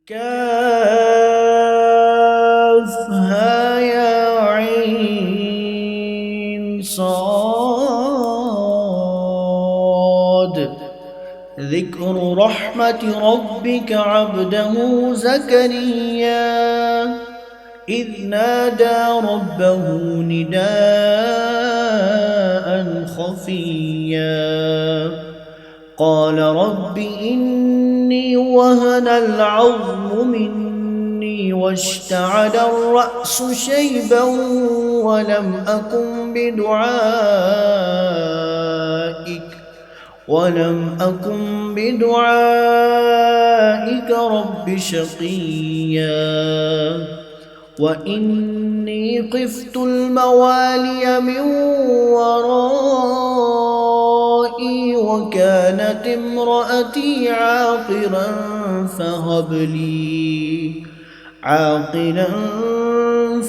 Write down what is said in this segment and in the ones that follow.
كافها يا عين صاد. ذكر رحمة ربك عبده زكريا إذ نادى ربه نداء خفيا قال رب إني وهن العظم مني واشتعل الرأس شيبا ولم أكن بدعائك رب شقيا وإني خفت الموالي من ورائي وكانت امرأتي عاقلا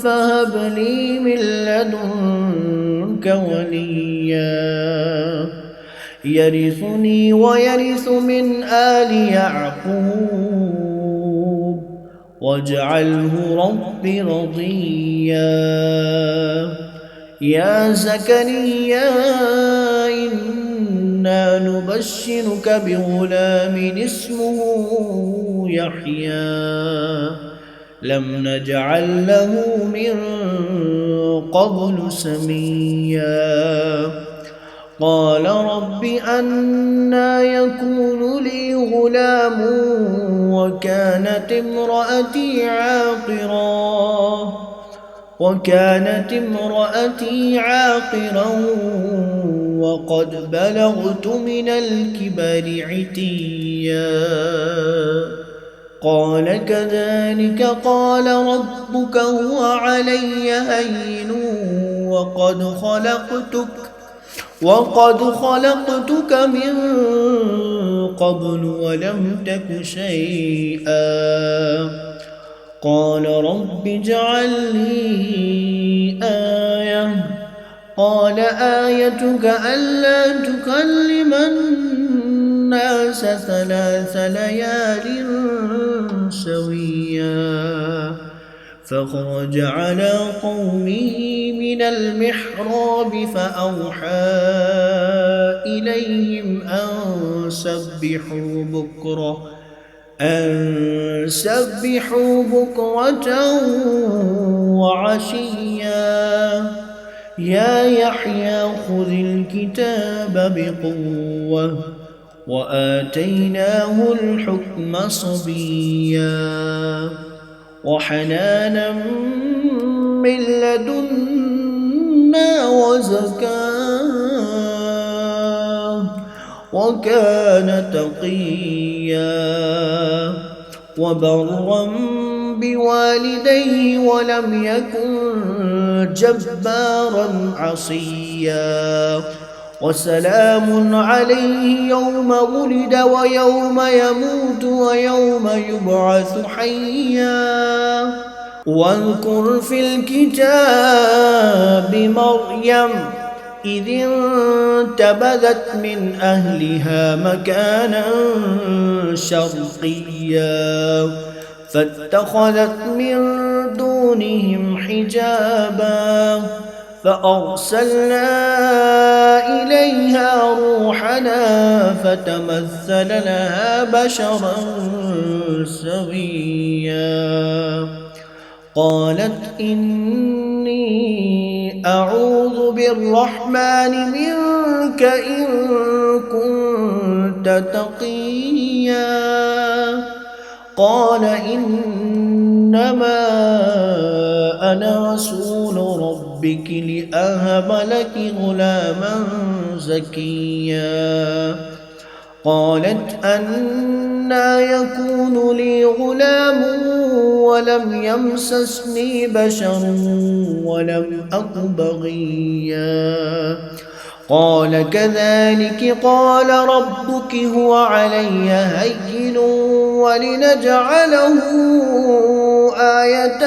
فهب لي من لدنك وليا يرثني ويرث من آل يعقوب واجعله رب رضيا. يا زكريا إنا نبشرك بغلام اسمه يحيى لم نجعل له من قبل سميا قال رب أنى يكون لي غلام وكانت امرأتي عاقرا وقد بلغت من الكبر عتيا قال كذلك قال ربك هو علي هين وقد خلقتك من قبل ولم تك شيئا قال رب اجعل لي آية قال آيتك ألا تكلم الناس 3 ليال سويا فخرج على قومه من المحراب فأوحى إليهم أن سبحوا بكرة وعشيا يا يحيى خذ الكتاب بقوة وآتيناه الحكم صبيا وحنانا من لدنا وزكاة وكان تقيا وبرا بوالديه ولم يكن جبارا عصيا وسلام عليه يوم ولد ويوم يموت ويوم يبعث حيا واذكر في الكتاب مريم إذ انتبذت من أهلها مكانا شرقيا فاتخذت من دونهم حجابا فأرسلنا إليها روحنا فتمثل لها بشرا سويا قالت إني أعوذ بالرحمن منك إن كنت تقيا قال إنما أنا رسول ربك لأهب لك غلاما زكيا قالت أنى يكون لي غلام ولم يمسسني بشر ولم أك بغيا قال كذلك قال ربك هو علي هين ولنجعله آية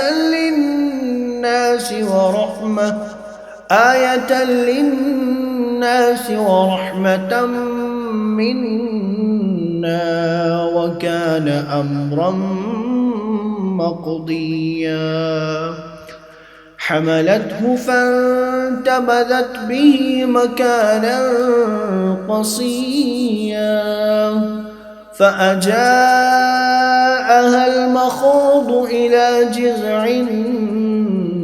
للناس ورحمة منا وكان أمرا مقضيا حملته فانتبذت به مكانا قصيا فأجاءها المخاض إلى جذع النخلة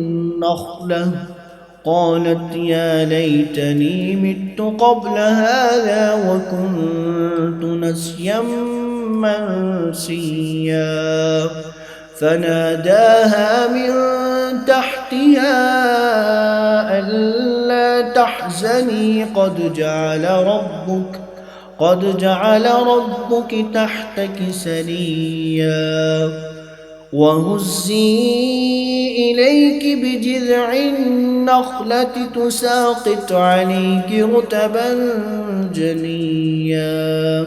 قالت يا ليتني مت قبل هذا وكنت نسيا منسيا فناداها من تحتها ألا تحزني قد جعل ربك تحتك سريا وهزي إليك بجذع النخلة تساقط عليك رطبا جنيا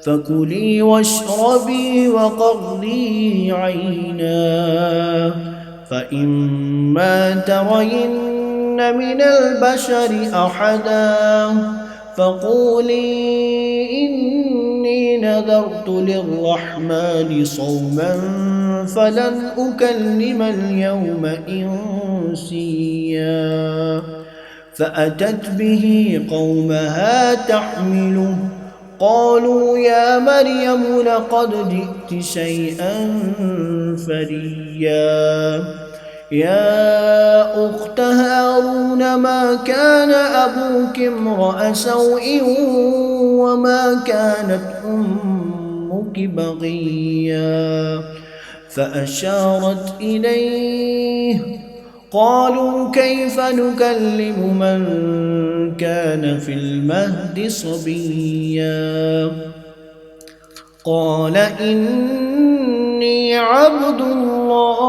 فكلي واشربي وقري عينا فإما ترين من البشر أحدا فقولي إني نذرت للرحمن صوما فلن أكلم اليوم إنسيا فأتت به قومها تحمله قالوا يا مريم لقد جئت شيئا فريا يا أخت هارون ما كان أبوك امرأ سوء وما كانت أمك بغيا فأشارت إليه قالوا كيف نكلم من كان في المهد صبيا قال إني عبد الله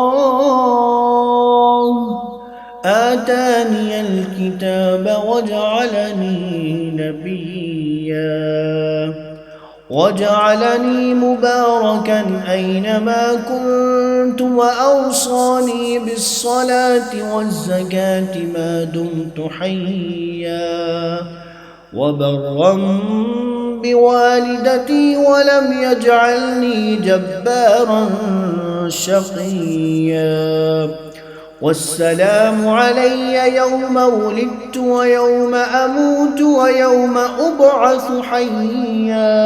آتاني الكتاب وجعلني نبيا وجعلني مباركا أينما كنت وأوصاني بالصلاة والزكاة ما دمت حيا وبرا بوالدتي ولم يجعلني جبارا شقيا والسلام علي يوم ولدت ويوم أموت ويوم أبعث حيا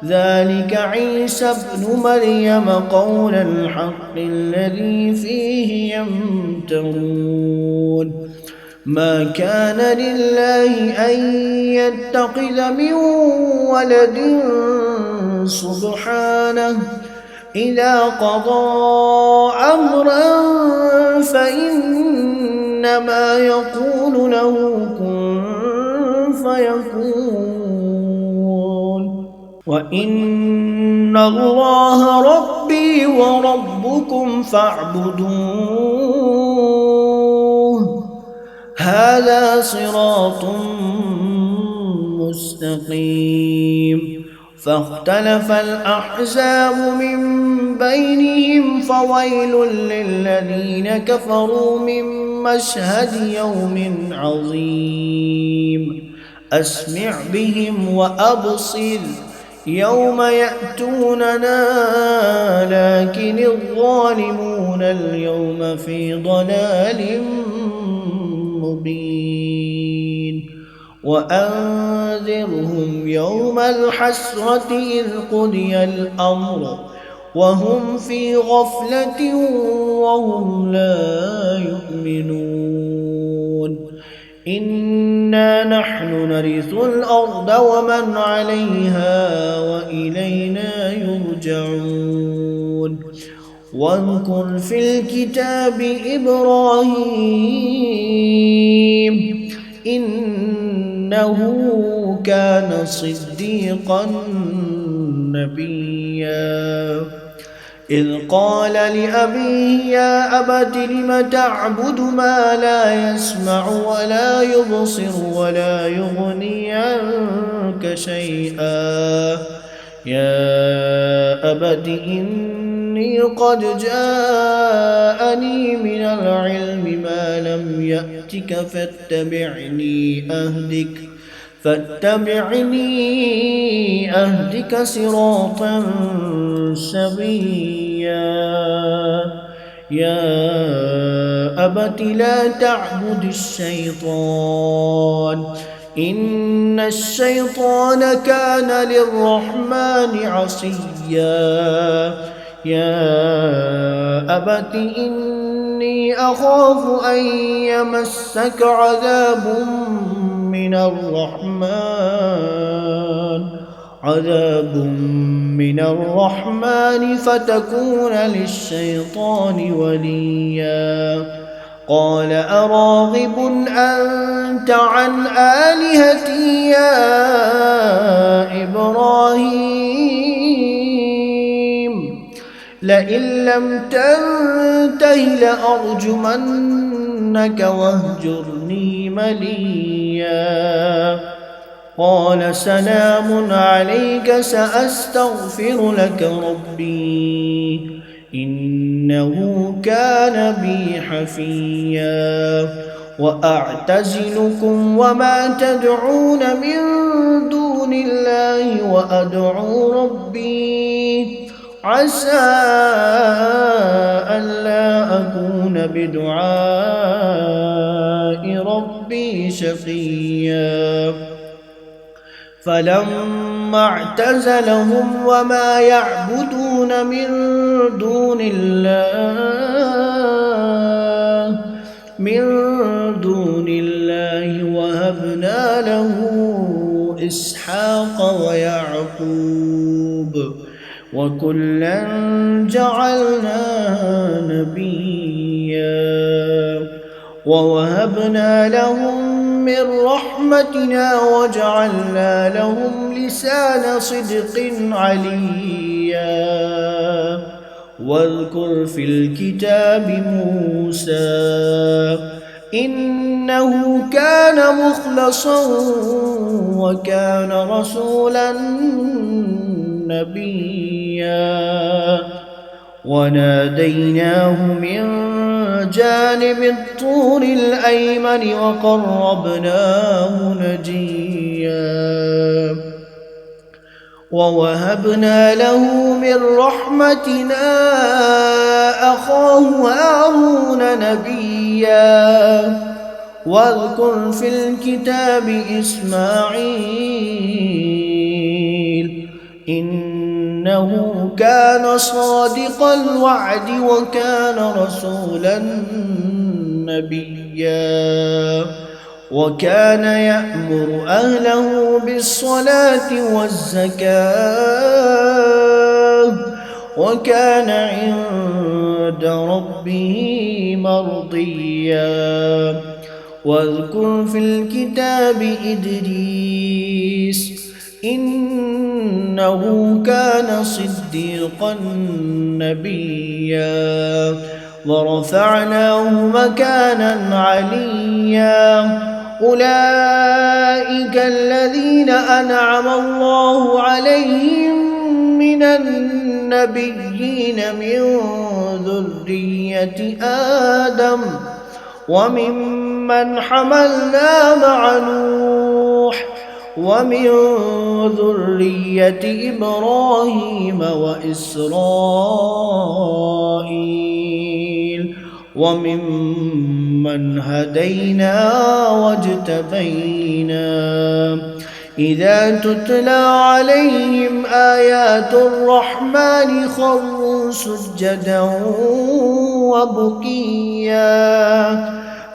ذلك عيسى ابن مريم قول الحق الذي فيه يمترون ما كان لله أن يتخذ من ولد سبحانه إذا قضى أمرا فإنما يقول له كن فيكون وإن الله ربي وربكم فاعبدوه هذا صراط مستقيم فاختلف الأحزاب من بينهم فويل للذين كفروا من مشهد يوم عظيم أسمع بهم وأبصر يوم يأتوننا لكن الظالمون اليوم في ضلال مبين وأنذرهم يوم الحسرة إذ قضي الأمر وهم في غفلة وهم لا يؤمنون إنا نحن نرث الأرض ومن عليها وإلينا يرجعون واذكر في الكتاب إبراهيم إنه كان صديقا نبيا إذ قال لأبيه يا أبت لم تعبد ما لا يسمع ولا يبصر ولا يغني عنك شيئا يا أبت إني قد جاءني من العلم ما لم يأتك فاتبعني فاتبعني أهدك صراطا سويا. يا أبت لا تعبد الشيطان إن الشيطان كان للرحمن عصيا. يا أبت إني أخاف أن يمسك عذاب من الرحمن فتكون للشيطان وليا. قال أراغب أنت عن آلهتي يا إبراهيم لئن لم تنته لأرجمنك واهجرني مليا. قال سلام عليك سأستغفر لك ربي إنه كان بي حفيا. وأعتزلكم وما تدعون من دون الله وأدعو ربي عسى ألا أكون بدعاء ربي شقيا. فلما اعتزلهم وما يعبدون من دون الله وهبنا له إسحاق ويعقوب وكلا جعلنا نبيا. ووهبنا لهم من رحمتنا وجعلنا لهم لسان صدق عليا. واذكر في الكتاب موسى إنه كان مخلصا وكان رسولا نبيا. وناديناه من جانب الطور الأيمن وقربناه نجيا. ووهبنا له من رحمتنا أخاه هارون نبيا. واذكر في الكتاب إسماعيل إنه كان صادق الوعد وكان رسولا نبيا. وكان يأمر أهله بالصلاة والزكاة وكان عند ربه مرضيا. واذكر في الكتاب إدريس إنه كان صديقا نبيا. ورفعناه مكانا عليا. أولئك الذين أنعم الله عليهم من النبيين من ذرية آدم وممن حملنا مع نوح ومن ذرية إبراهيم وإسرائيل وممن هدينا واجتبينا. إذا تتلى عليهم آيات الرحمن خروا سجدا وبكيا.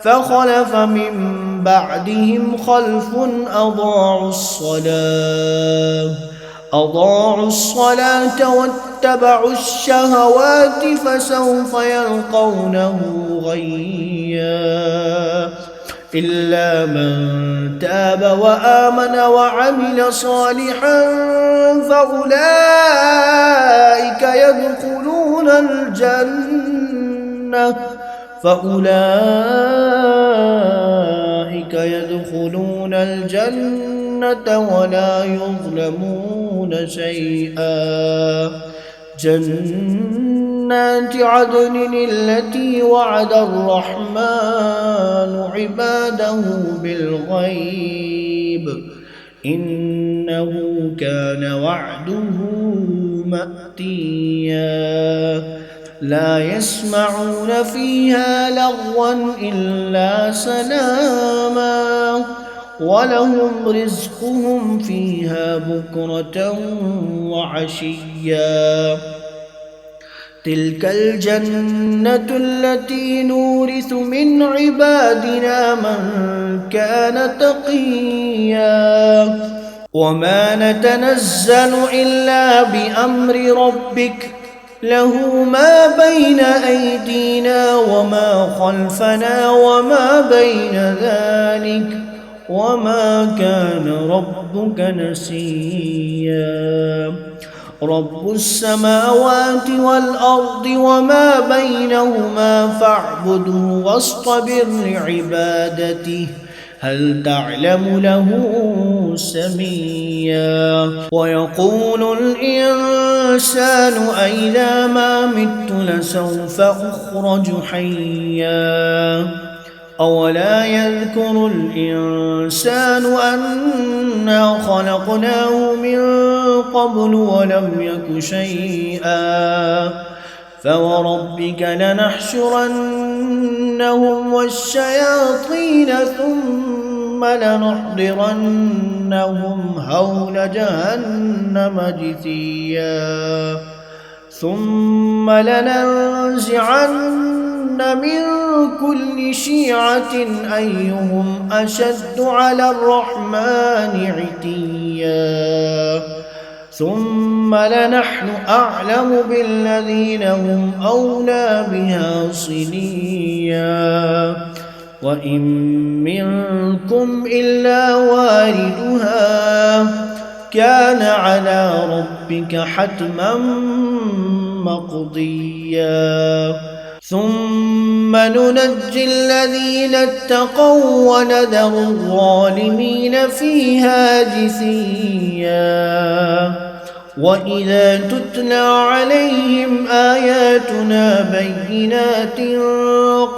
فخلف من بعدهم خلف أضاعوا الصلاة واتبعوا الشهوات فسوف يلقونه غيا. إلا من تاب وآمن وعمل صالحا فأولئك يدخلون الجنة ولا يظلمون شيئا. جنات عدن التي وعد الرحمن عباده بالغيب إنه كان وعده مأتيا لا يسمعون فيها لغوا إلا سلاما ولهم رزقهم فيها بكرة وعشيا تلك الجنة التي نورث من عبادنا من كان تقيا وما نتنزل إلا بأمر ربك له ما بين أيدينا وما خلفنا وما بين ذلك وما كان ربك نسيا رب السماوات والأرض وما بينهما فاعبده واصطبر لعبادته هل تعلم له سميا ويقول الإنسان أئذا ما مت لسوف أخرج حيا أولا يذكر الإنسان أنا خلقناه من قبل ولم يك شيئا فوربك لنحشرنهم والشياطين ثم لنحضرنهم حول جهنم جثيا ثم لننزعن من كل شيعة أيهم أشد على الرحمن عتيا ثم لنحن أعلم بالذين هم أولى بها صليا وإن منكم إلا واردها كان على ربك حتما مقضيا ثم ننجي الذين اتقوا ونذر الظالمين فيها جثيا وإذا تتلى عليهم آياتنا بينات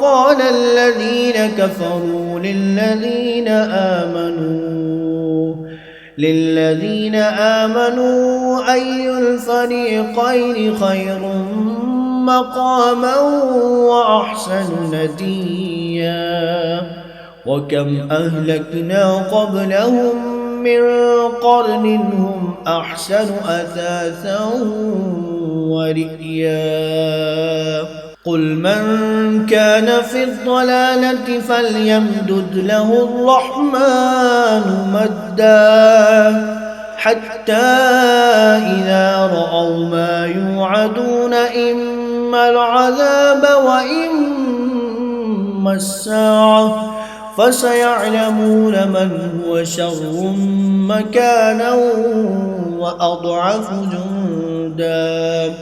قال الذين كفروا للذين آمنوا أي الفريقين خير مقاما وأحسن نديا وكم أهلكنا قبلهم من قرن هم أحسن أثاثا ورئيا قل من كان في الضلالة فليمدد له الرحمن مدا حتى إذا رأوا ما يوعدون إما العذاب وإما الساعة فسيعلمون من هو شر مكانا وأضعف جندا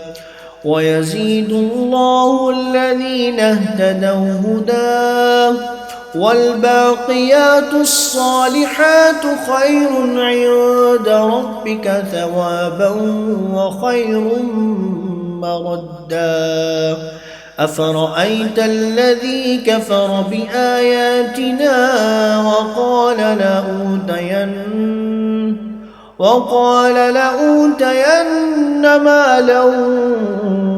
ويزيد الله الذين اهتدوا هدى والباقيات الصالحات خير عند ربك ثوابا وخير مردا أفرأيت الذي كفر بآياتنا وقال لأوتين مالا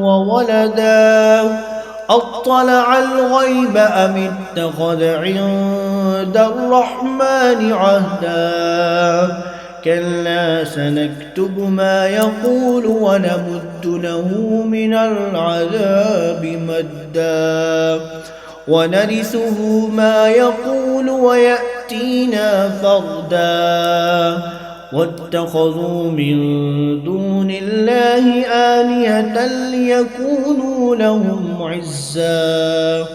وولدا أطلع الغيب أم اتخذ عند الرحمن عهدا كلا سنكتب ما يقول ونمد له من العذاب مدا ونرثه ما يقول ويأتينا فردا واتخذوا من دون الله آلهة ليكونوا لهم عزا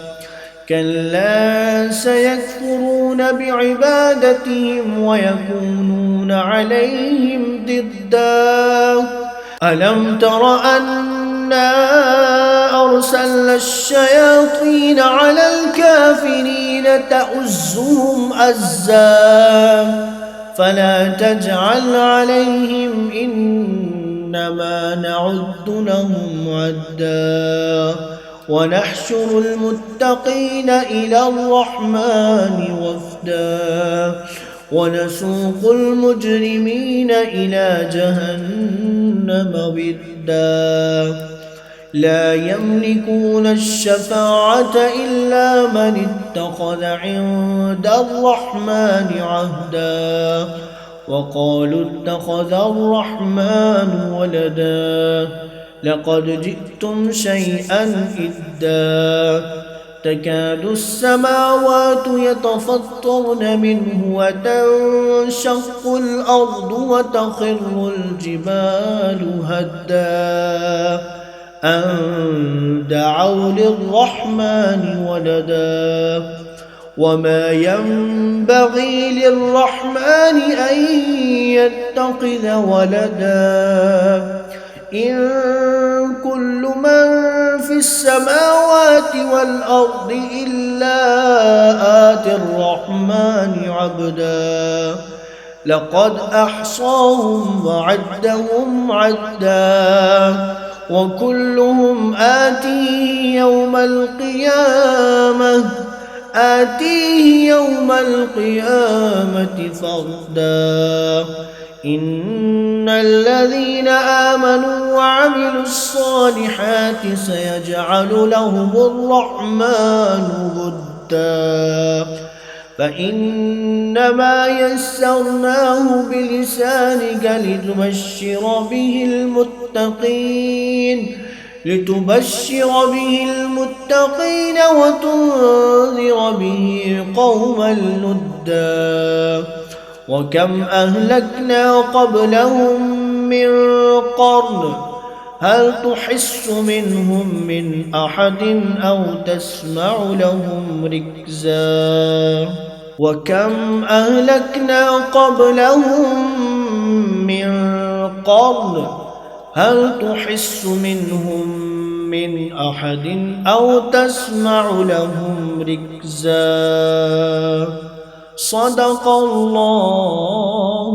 كلا سيكفرون بعبادتهم ويكونون عليهم ضدا ألم تر أنا أرسلنا الشياطين على الكافرين تؤزهم أزا فلا تجعل عليهم إنما نعد لهم عدا ونحشر المتقين إلى الرحمن وفدا ونسوق المجرمين إلى جهنم وردا لا يملكون الشفاعة إلا من اتخذ عند الرحمن عهدا وقالوا اتخذ الرحمن ولدا لقد جئتم شيئا إدا تكاد السماوات يتفطرن منه وتنشق الأرض وتخر الجبال هدا أن دعوا للرحمن ولدا وما ينبغي للرحمن أن يتخذ ولدا إن كل من في السماوات والأرض إلا آتي الرحمن عبدا لقد أحصاهم وعدهم عدا وكلهم آتيه يوم القيامة فردا إن الذين آمنوا وعملوا الصالحات سيجعل لهم الرحمن ودا فإنما يسرناه بلسانك لتبشر به المتقين وتنذر به قوما لدا وكم أهلكنا قبلهم من قرن هل تحس منهم من أحد أو تسمع لهم ركزا وكم أهلكنا قبلهم من قرن هل تحس منهم من أحد أو تسمع لهم ركزا صدق الله